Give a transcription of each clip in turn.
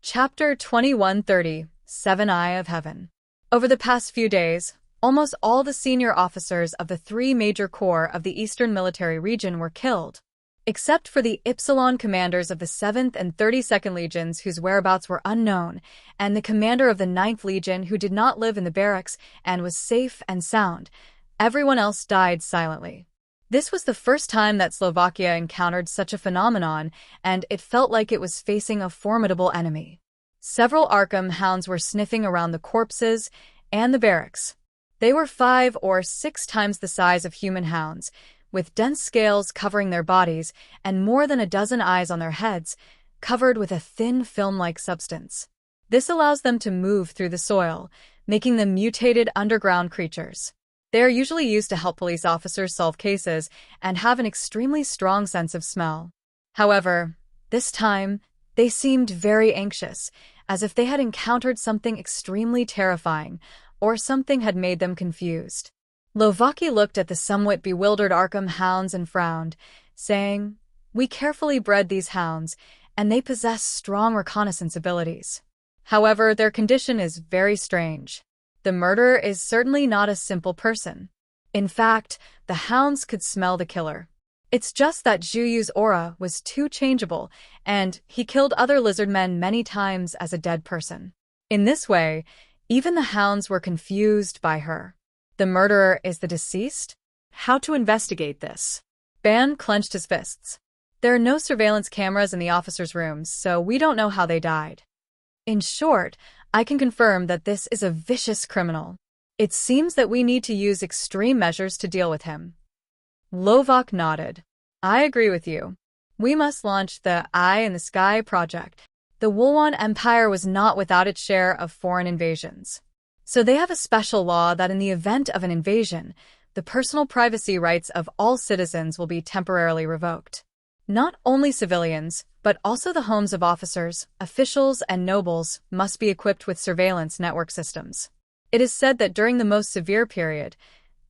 Chapter 2130, Seven Eye of Heaven. Over the past few days, almost all the senior officers of the three major corps of the Eastern Military Region were killed, except for the Ypsilon commanders of the 7th and 32nd Legions whose whereabouts were unknown, and the commander of the 9th Legion who did not live in the barracks and was safe and sound. Everyone else died silently. This was the first time that Slovakia encountered such a phenomenon, and it felt like it was facing a formidable enemy. Several Arkham hounds were sniffing around the corpses and the barracks. They were 5 or 6 times the size of human hounds, with dense scales covering their bodies and more than a dozen eyes on their heads, covered with a thin film-like substance. This allows them to move through the soil, making them mutated underground creatures. They are usually used to help police officers solve cases and have an extremely strong sense of smell. However, this time, they seemed very anxious, as if they had encountered something extremely terrifying, or something had made them confused. Lovaki looked at the somewhat bewildered Arkham hounds and frowned, saying, "We carefully bred these hounds, and they possess strong reconnaissance abilities. However, their condition is very strange. The murderer is certainly not a simple person. In fact, the hounds could smell the killer. It's just that Zuyu's aura was too changeable, and he killed other lizard men many times as a dead person. In this way, even the hounds were confused by her. The murderer is the deceased? How to investigate this?" Ban clenched his fists. "There are no surveillance cameras in the officers' rooms, so we don't know how they died. In short, I can confirm that this is a vicious criminal. It seems that we need to use extreme measures to deal with him." Lovak nodded. "I agree with you. We must launch the Eye in the Sky project. The Wulwan Empire was not without its share of foreign invasions. So they have a special law that in the event of an invasion, the personal privacy rights of all citizens will be temporarily revoked. Not only civilians, but also the homes of officers, officials, and nobles must be equipped with surveillance network systems. It is said that during the most severe period,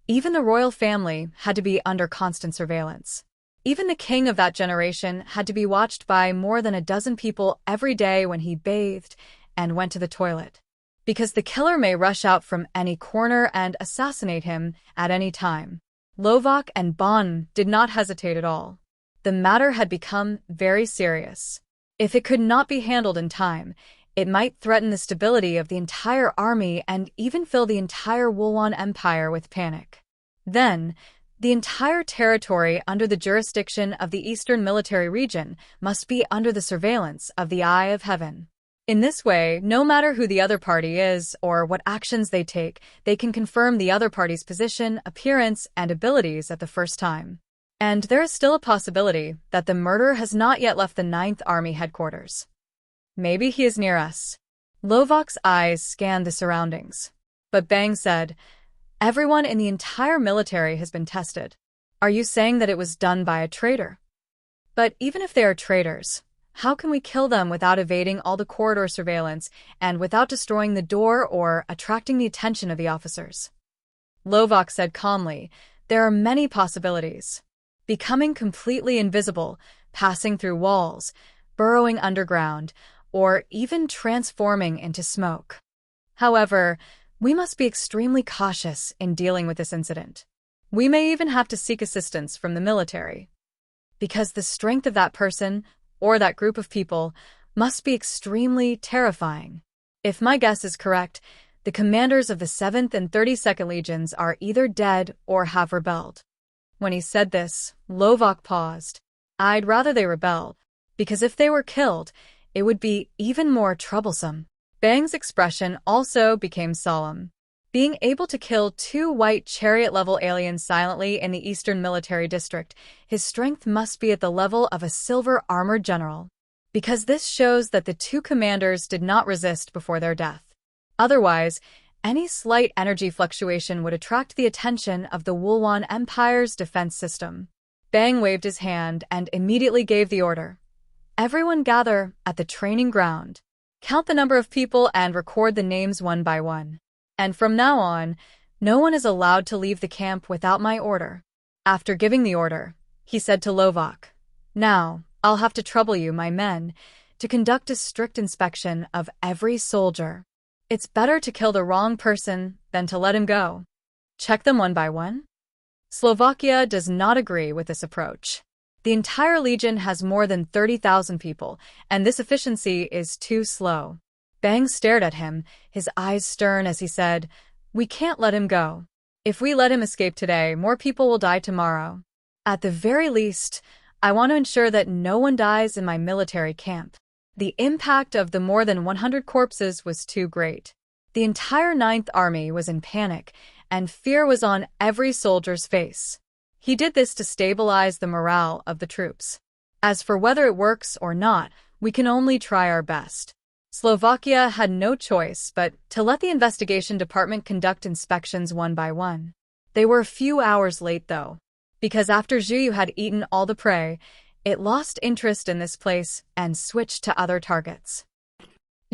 even the royal family had to be under constant surveillance. Even the king of that generation had to be watched by more than a dozen people every day when he bathed and went to the toilet, because the killer may rush out from any corner and assassinate him at any time." Lovak and Bon did not hesitate at all. The matter had become very serious. If it could not be handled in time, it might threaten the stability of the entire army and even fill the entire Wulwan Empire with panic. Then, the entire territory under the jurisdiction of the Eastern Military Region must be under the surveillance of the Eye of Heaven. In this way, no matter who the other party is or what actions they take, they can confirm the other party's position, appearance, and abilities at the first time. And there is still a possibility that the murderer has not yet left the 9th Army headquarters. Maybe he is near us. Lovak's eyes scanned the surroundings. But Bang said, "Everyone in the entire military has been tested. Are you saying that it was done by a traitor? But even if they are traitors, how can we kill them without evading all the corridor surveillance and without destroying the door or attracting the attention of the officers?" Lovak said calmly, "There are many possibilities. Becoming completely invisible, passing through walls, burrowing underground, or even transforming into smoke. However, we must be extremely cautious in dealing with this incident. We may even have to seek assistance from the military, because the strength of that person or that group of people must be extremely terrifying. If my guess is correct, the commanders of the 7th and 32nd Legions are either dead or have rebelled." When he said this, Lovak paused. "I'd rather they rebelled, because if they were killed, it would be even more troublesome." Bang's expression also became solemn. Being able to kill 2 white chariot-level aliens silently in the Eastern Military District, his strength must be at the level of a silver armored general, because this shows that the 2 commanders did not resist before their death. Otherwise, any slight energy fluctuation would attract the attention of the Wulwan Empire's defense system. Bang waved his hand and immediately gave the order. "Everyone gather at the training ground. Count the number of people and record the names one by one. And from now on, no one is allowed to leave the camp without my order." After giving the order, he said to Lovak, "Now, I'll have to trouble you, my men, to conduct a strict inspection of every soldier. It's better to kill the wrong person than to let him go. Check them one by one? Slovakia does not agree with this approach. The entire legion has more than 30,000 people, and this efficiency is too slow. Bang stared at him, his eyes stern as he said, "We can't let him go. If we let him escape today, more people will die tomorrow. At the very least, I want to ensure that no one dies in my military camp." The impact of the more than 100 corpses was too great. The entire Ninth Army was in panic, and fear was on every soldier's face. He did this to stabilize the morale of the troops. As for whether it works or not, we can only try our best. Slovakia had no choice but to let the investigation department conduct inspections one by one. They were a few hours late, though, because after Zuyu had eaten all the prey, it lost interest in this place and switched to other targets.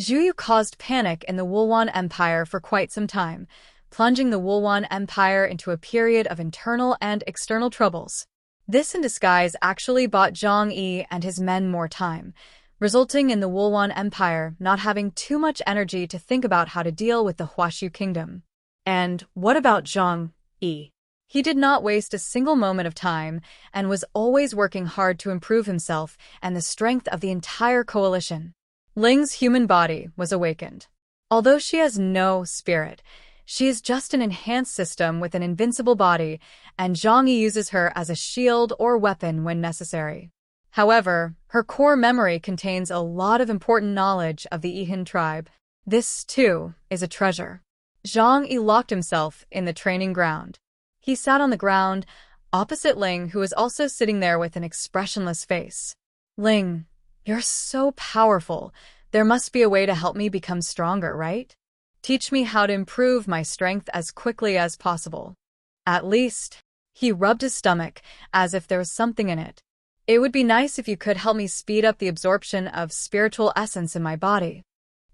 Zuyu caused panic in the Wulwan Empire for quite some time, plunging the Wulwan Empire into a period of internal and external troubles. This in disguise actually bought Zhang Yi and his men more time, resulting in the Wulwan Empire not having too much energy to think about how to deal with the Huashu Kingdom. And what about Zhang Yi? He did not waste a single moment of time and was always working hard to improve himself and the strength of the entire coalition. Ling's human body was awakened. Although she has no spirit, she is just an enhanced system with an invincible body, and Zhang Yi uses her as a shield or weapon when necessary. However, her core memory contains a lot of important knowledge of the Yihan tribe. This, too, is a treasure. Zhang Yi locked himself in the training ground. He sat on the ground, opposite Ling, who was also sitting there with an expressionless face. "Ling, you're so powerful. There must be a way to help me become stronger, right? Teach me how to improve my strength as quickly as possible. At least." He rubbed his stomach, as if there was something in it. "It would be nice if you could help me speed up the absorption of spiritual essence in my body."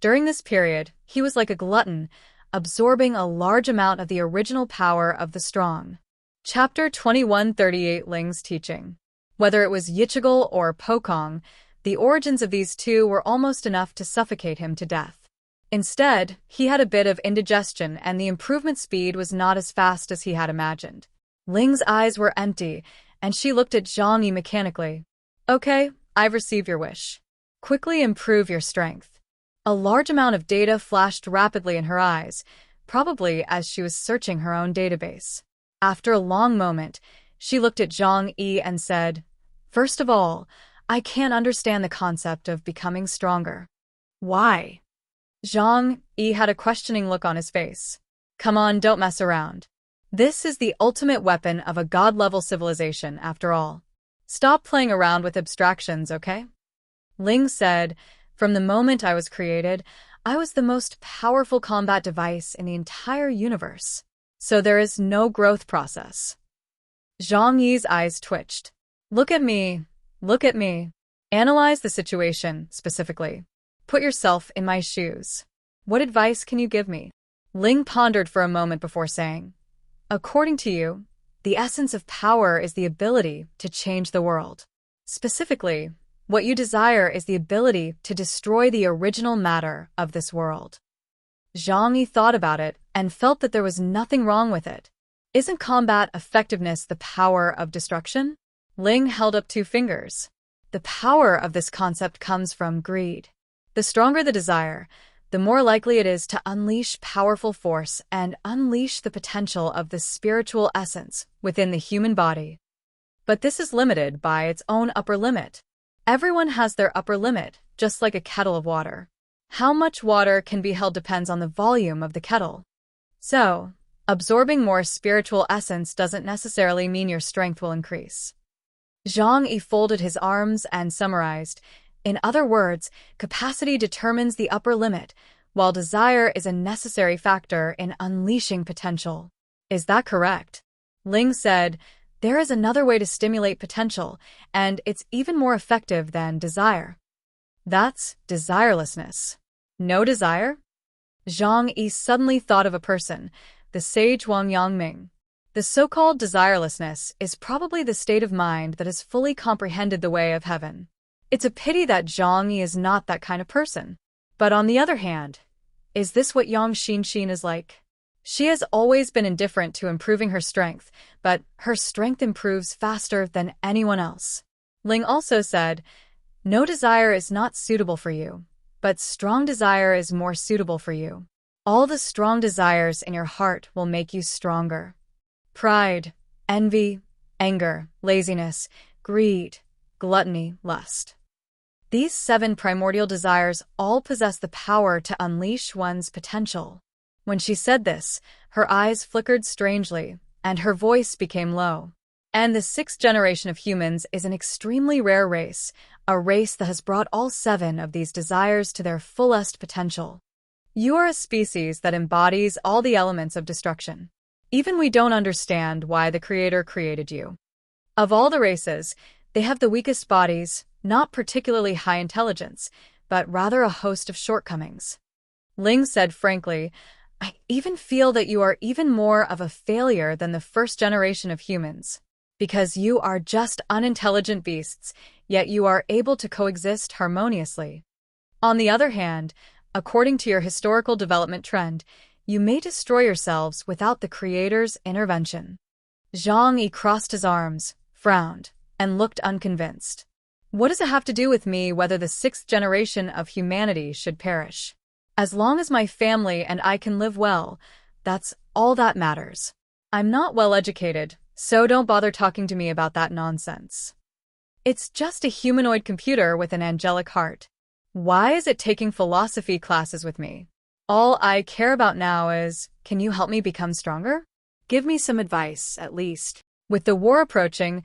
During this period, he was like a glutton, absorbing a large amount of the original power of the strong. Chapter 2138 Ling's Teaching. Whether it was Yichigal or Pokong, the origins of these two were almost enough to suffocate him to death. Instead, he had a bit of indigestion and the improvement speed was not as fast as he had imagined. Ling's eyes were empty, and she looked at Zhang Yi mechanically. "Okay, I've received your wish. Quickly improve your strength." A large amount of data flashed rapidly in her eyes, probably as she was searching her own database. After a long moment, she looked at Zhang Yi and said, "First of all, I can't understand the concept of becoming stronger." "Why?" Zhang Yi had a questioning look on his face. "Come on, don't mess around. This is the ultimate weapon of a god-level civilization, after all. Stop playing around with abstractions, okay?" Ling said, "From the moment I was created, I was the most powerful combat device in the entire universe. So there is no growth process." Zhang Yi's eyes twitched. "Look at me. Look at me. Analyze the situation, specifically. Put yourself in my shoes. What advice can you give me?" Ling pondered for a moment before saying, "According to you, the essence of power is the ability to change the world. Specifically, what you desire is the ability to destroy the original matter of this world." Zhang Yi thought about it and felt that there was nothing wrong with it. Isn't combat effectiveness the power of destruction? Ling held up 2 fingers. The power of this concept comes from greed. The stronger the desire, the more likely it is to unleash powerful force and unleash the potential of the spiritual essence within the human body. But this is limited by its own upper limit. Everyone has their upper limit, just like a kettle of water. How much water can be held depends on the volume of the kettle. So, absorbing more spiritual essence doesn't necessarily mean your strength will increase. Zhang Yi folded his arms and summarized, "In other words, capacity determines the upper limit, while desire is a necessary factor in unleashing potential." "Is that correct?" Ling said, "There is another way to stimulate potential, and it's even more effective than desire. That's desirelessness." "No desire?" Zhang Yi suddenly thought of a person, the sage Wang Yangming. The so-called desirelessness is probably the state of mind that has fully comprehended the way of heaven. It's a pity that Zhang Yi is not that kind of person. But on the other hand, is this what Yang Xinxin is like? She has always been indifferent to improving her strength, but her strength improves faster than anyone else. Ling also said, "No desire is not suitable for you, but strong desire is more suitable for you. All the strong desires in your heart will make you stronger. Pride, envy, anger, laziness, greed, gluttony, lust. These 7 primordial desires all possess the power to unleash one's potential." When she said this, her eyes flickered strangely, and her voice became low. And the 6th generation of humans is an extremely rare race, a race that has brought all 7 of these desires to their fullest potential. You are a species that embodies all the elements of destruction. Even we don't understand why the Creator created you. Of all the races, they have the weakest bodies, not particularly high intelligence, but rather a host of shortcomings. Ling said frankly, "I even feel that you are even more of a failure than the 1st generation of humans. Because you are just unintelligent beasts, yet you are able to coexist harmoniously. On the other hand, according to your historical development trend, you may destroy yourselves without the Creator's intervention." Zhang Yi crossed his arms, frowned, and looked unconvinced. What does it have to do with me whether the 6th generation of humanity should perish? As long as my family and I can live well, that's all that matters. I'm not well educated, so don't bother talking to me about that nonsense. It's just a humanoid computer with an angelic heart. Why is it taking philosophy classes with me? All I care about now is, can you help me become stronger? Give me some advice, at least. With the war approaching,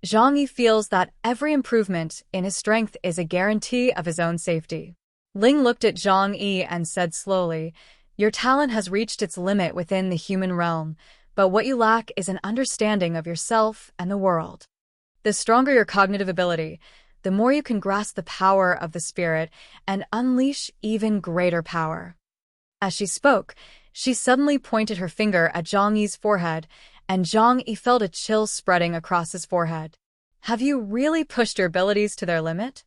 Zhang Yi feels that every improvement in his strength is a guarantee of his own safety. Ling looked at Zhang Yi and said slowly, "Your talent has reached its limit within the human realm, but what you lack is an understanding of yourself and the world. The stronger your cognitive ability, the more you can grasp the power of the spirit and unleash even greater power." As she spoke, she suddenly pointed her finger at Zhang Yi's forehead, and Zhang Yi felt a chill spreading across his forehead. "Have you really pushed your abilities to their limit?"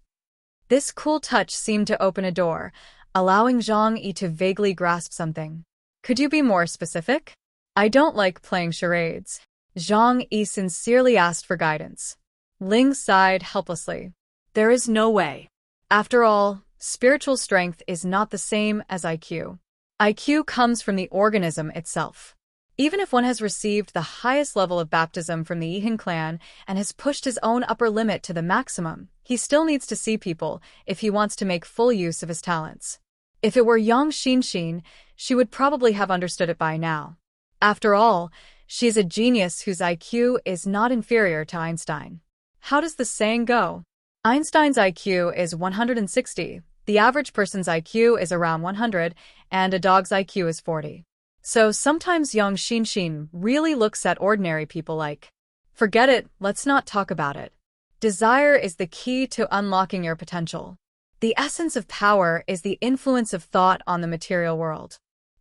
This cool touch seemed to open a door, allowing Zhang Yi to vaguely grasp something. "Could you be more specific? I don't like playing charades." Zhang Yi sincerely asked for guidance. Ling sighed helplessly. "There is no way. After all, spiritual strength is not the same as IQ. IQ comes from the organism itself. Even if one has received the highest level of baptism from the Yihan clan and has pushed his own upper limit to the maximum, he still needs to see people if he wants to make full use of his talents. If it were Yang Xinxin, she would probably have understood it by now. After all, she is a genius whose IQ is not inferior to Einstein. How does the saying go? Einstein's IQ is 160, the average person's IQ is around 100, and a dog's IQ is 40. So sometimes Yang Xinxin really looks at ordinary people like, "Forget it, let's not talk about it." Desire is the key to unlocking your potential. The essence of power is the influence of thought on the material world.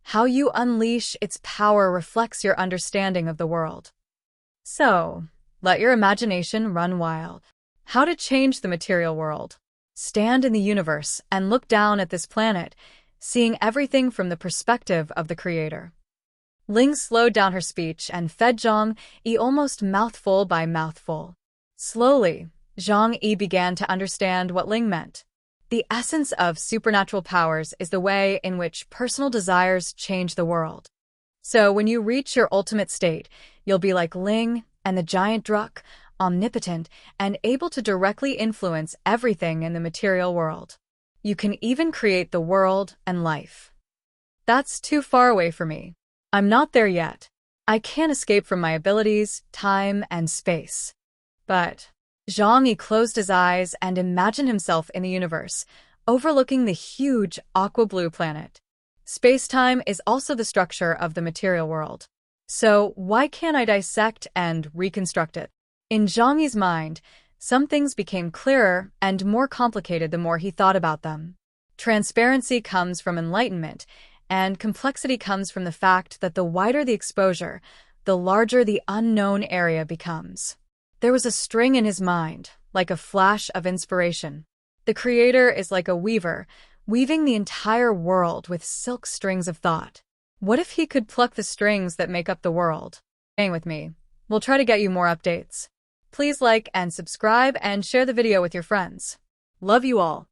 How you unleash its power reflects your understanding of the world. So, let your imagination run wild. How to change the material world? Stand in the universe and look down at this planet, seeing everything from the perspective of the Creator. Ling slowed down her speech and fed Zhang Yi almost mouthful by mouthful. Slowly, Zhang Yi began to understand what Ling meant. The essence of supernatural powers is the way in which personal desires change the world. So when you reach your ultimate state, you'll be like Ling and the giant Druk, omnipotent and able to directly influence everything in the material world. You can even create the world and life. That's too far away for me. I'm not there yet. I can't escape from my abilities, time, and space. But Zhang Yi closed his eyes and imagined himself in the universe, overlooking the huge aqua-blue planet. Space-time is also the structure of the material world. So why can't I dissect and reconstruct it? In Zhang Yi's mind, some things became clearer and more complicated the more he thought about them. Transparency comes from enlightenment, and complexity comes from the fact that the wider the exposure, the larger the unknown area becomes. There was a string in his mind, like a flash of inspiration. The creator is like a weaver, weaving the entire world with silk strings of thought. What if he could pluck the strings that make up the world? Stay with me. We'll try to get you more updates. Please like and subscribe and share the video with your friends. Love you all.